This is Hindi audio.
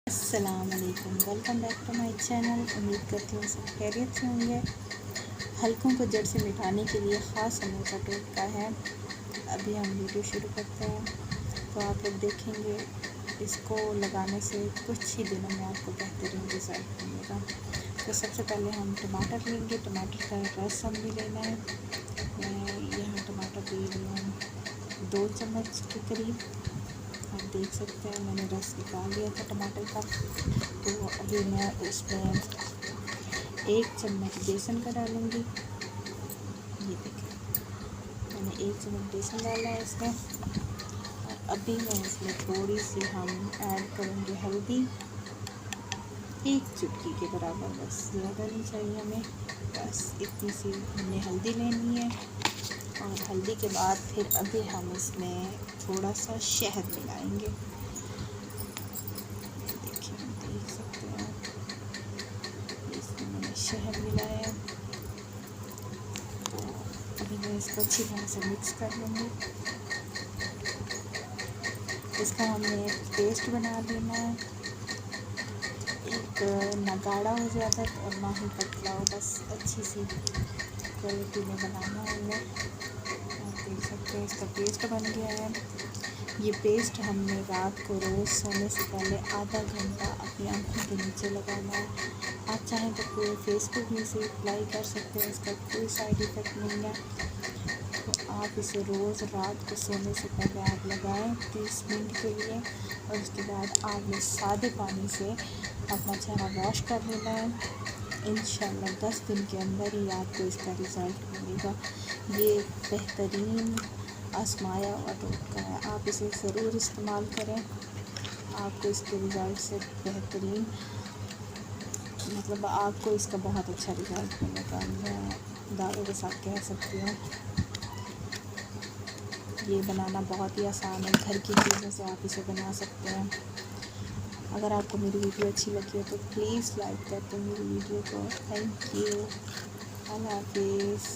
अस्सलामुअलैकुम, welcome back to my channel. उम्मीद करती हूँ सब खैरियत से होंगे। हलकों को जड़ से मिटाने के लिए ख़ास समोसा टोटका है। अभी हम वीडियो शुरू करते हैं तो आप लोग देखेंगे इसको लगाने से कुछ ही दिनों में आपको बेहतरीन रिज़ल्ट मिलेगा। तो सबसे पहले हम टमाटर लेंगे। टमाटर का रस हम भी लेना है। मैं यहाँ टमाटर ले रही हूँ 2 चम्मच के करीब। आप देख सकते हैं मैंने रस निकाल लिया था टमाटर का। तो अभी मैं इसमें 1 चम्मच बेसन का डालूँगी। ये देखिए मैंने 1 चम्मच बेसन डाला है इसमें। और अभी मैं इसमें थोड़ी सी हम ऐड करेंगे हल्दी, 1 चुटकी के बराबर, बस ज़्यादा नहीं चाहिए हमें, बस इतनी सी हमने हल्दी लेनी है। और हल्दी के बाद फिर अभी हम इसमें थोड़ा सा शहद मिलाएंगे। देखिए देख सकते हैं इसमें मैंने शहद मिलाया है। तो अभी मैं इसको अच्छी तरह से मिक्स कर लूँगी। इसका हमने पेस्ट बना लेना है, एक ना गाढ़ा हो ज़्यादा और ना ही पतला हो, बस अच्छी सी क्वालिटी में बनाना है हमें। आप देख सकते हैं इसका पेस्ट बन गया है। ये पेस्ट हमने रात को रोज़ सोने से पहले आधा घंटा अपनी आँखों के नीचे लगाना है। आप चाहें तो पूरे फेस पे भी इसे अप्लाई कर सकते हैं, इसका कोई साइड इफ़ेक्ट नहीं है। तो आप इसे रोज़ रात को सोने से पहले आप लगाएं 30 मिनट के लिए। और उसके बाद आपने सादे पानी से अपना चेहरा वॉश कर लेना है। इंशाल्लाह 10 दिन के अंदर ही आपको इसका रिज़ल्ट मिलेगा। ये बेहतरीन आजमाया हुआ टोटका है, आप इसे ज़रूर इस्तेमाल करें। आपको इसके रिज़ल्ट से बेहतरीन, मतलब आपको इसका बहुत अच्छा रिज़ल्ट मिलेगा, मैं दावे के साथ कह सकती हूँ। ये बनाना बहुत ही आसान है, घर की चीज़ों से आप इसे बना सकते हैं। अगर आपको मेरी वीडियो अच्छी लगी हो तो प्लीज़ लाइक कर दो मेरी वीडियो को। Thank you. अल्लाह हाफिज़।